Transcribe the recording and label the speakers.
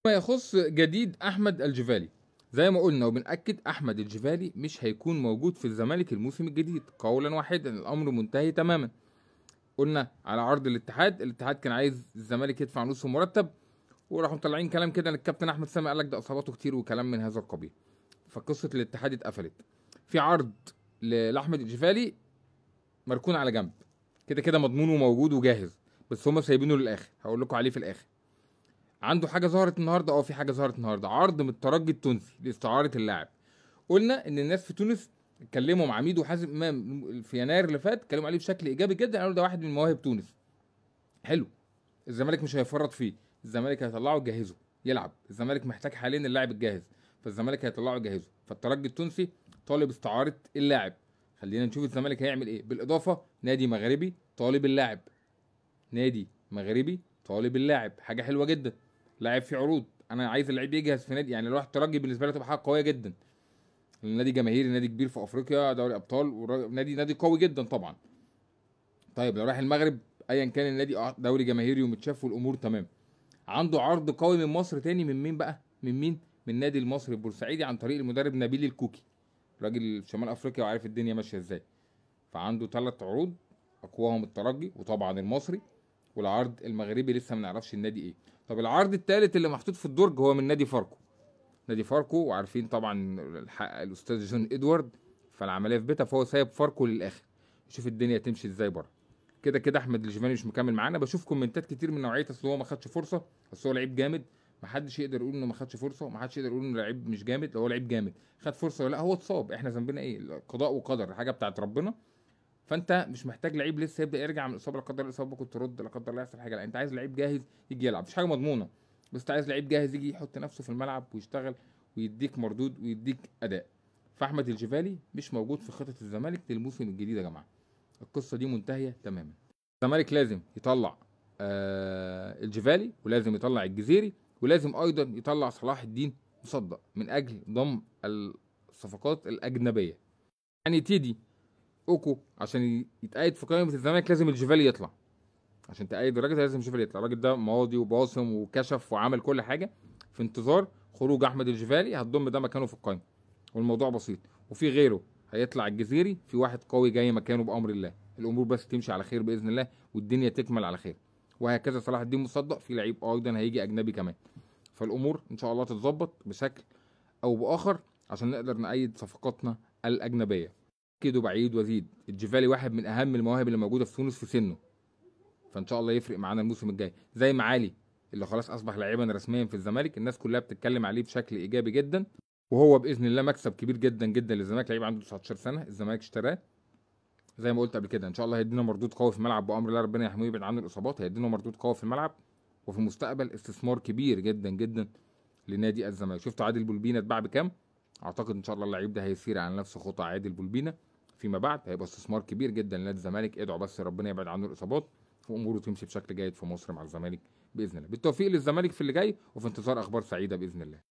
Speaker 1: ما يخص جديد احمد الجيفالي، زي ما قلنا وبنأكد احمد الجيفالي مش هيكون موجود في الزمالك الموسم الجديد قولا واحدا، الامر منتهي تماما. قلنا على عرض الاتحاد كان عايز الزمالك يدفع نص المرتب، وراحوا مطلعين كلام كده ان الكابتن احمد سامي قال لك ده اصاباته كتير وكلام من هذا القبيل، فقصه الاتحاد اتقفلت. في عرض لاحمد الجيفالي مركون على جنب، كده كده مضمون وموجود وجاهز، بس هم سايبينه للاخر، هقول لكم عليه في الاخر. عنده حاجه ظهرت النهارده، في حاجه ظهرت النهارده، عرض من الترجي التونسي لاستعاره اللاعب. قلنا ان الناس في تونس اتكلموا مع ميدو حازم امام في يناير اللي فات، اتكلموا عليه بشكل ايجابي جدا، قالوا ده واحد من مواهب تونس. حلو، الزمالك مش هيفرط فيه، الزمالك هيطلعه يجهزه يلعب، الزمالك محتاج حاليا اللاعب الجاهز، فالزمالك هيطلعه يجهزه، فالترجي التونسي طالب استعاره اللاعب. خلينا نشوف الزمالك هيعمل ايه. بالاضافه نادي مغربي طالب اللاعب، نادي مغربي طالب اللاعب، حاجه حلوه جدا. لاعب في عروض، انا عايز اللعيب يجهز في نادي، يعني لو راح الترجي بالنسبه لي تبقى حاجه قويه جدا. النادي جماهيري، نادي كبير في افريقيا، دوري ابطال، نادي قوي جدا طبعا. طيب لو راح المغرب ايا كان النادي، دوري جماهيري ومتشاف والامور تمام. عنده عرض قوي من مصر تاني، من مين بقى؟ من مين؟ من النادي المصري البورسعيدي عن طريق المدرب نبيل الكوكي، راجل في شمال افريقيا وعارف الدنيا ماشيه ازاي. فعنده 3 عروض، اقواهم الترجي وطبعا المصري، والعرض المغربي لسه ما نعرفش النادي ايه. طب العرض الثالث اللي محطوط في الدرج هو من نادي فاركو. نادي فاركو، وعارفين طبعا الاستاذ جون ادوارد، فالعمليه في بيتها، فهو سايب فاركو للاخر يشوف الدنيا تمشي ازاي بره. كده كده احمد الجيفاني مش مكمل معانا، بشوف كومنتات كتير من نوعيه اصل هو ما خدش فرصه، اصل هو لعيب جامد. محدش يقدر يقول انه ما خدش فرصه، ومحدش يقدر يقول انه لعيب مش جامد، لو هو لعيب جامد خد فرصه ولا لا، هو اتصاب، احنا ذنبنا ايه؟ قضاء وقدر، حاجه بتاعت ربنا. فانت مش محتاج لعيب لسه يبدا يرجع من الاصابه، لا قدر الله الاصابه ممكن ترد، لا قدر الله يحصل حاجه، لا انت عايز لعيب جاهز يجي يلعب، مفيش حاجه مضمونه، بس انت عايز لعيب جاهز يجي يحط نفسه في الملعب ويشتغل ويديك مردود ويديك اداء. فاحمد الجيفالي مش موجود في خطه الزمالك للموسم الجديد يا جماعه، القصه دي منتهيه تماما. الزمالك لازم يطلع الجيفالي، ولازم يطلع الجزيري، ولازم ايضا يطلع صلاح الدين مصدق من اجل ضم الصفقات الاجنبيه. يعني تيدي اوكو عشان يتقيد في قائمه الزمالك لازم الجيفالي يطلع، عشان تأيد الراجل لازم الجيفالي يطلع، الراجل ده ماضي وباصم وكشف وعمل كل حاجه. في انتظار خروج احمد الجيفالي هتضم ده مكانه في القائمه، والموضوع بسيط. وفي غيره هيطلع الجزيري، في واحد قوي جاي مكانه بامر الله، الامور بس تمشي على خير باذن الله والدنيا تكمل على خير. وهكذا صلاح الدين مصدق، في لعيب ايضا هيجي اجنبي كمان، فالامور ان شاء الله تتظبط بشكل او باخر عشان نقدر نأيد صفقاتنا الاجنبيه. كده بعيد وزيد، الجيفالي واحد من اهم المواهب اللي موجوده في تونس في سنه، فان شاء الله يفرق معانا الموسم الجاي. زي ما علي اللي خلاص اصبح لاعبا رسميا في الزمالك، الناس كلها بتتكلم عليه بشكل ايجابي جدا، وهو باذن الله مكسب كبير جدا جدا للزمالك. لعيب عنده 19 سنه الزمالك اشتراه، زي ما قلت قبل كده ان شاء الله هيدينا مردود قوي في الملعب بامر الله، ربنا يحميه ويبعد عنه الاصابات، هيدينا مردود قوي في الملعب، وفي المستقبل استثمار كبير جدا جدا لنادي الزمالك. شفتوا عادل بولبينا اتباع بكام؟ اعتقد ان شاء الله اللعيب ده هيسير على نفس خطى عادل بولبينا فيما بعد، هيبقى استثمار كبير جدا لنادي الزمالك. ادعوا بس ربنا يبعد عنه الاصابات واموره تمشي بشكل جيد في مصر مع الزمالك باذن الله. بالتوفيق للزمالك في اللي جاي، وفي انتظار اخبار سعيده باذن الله.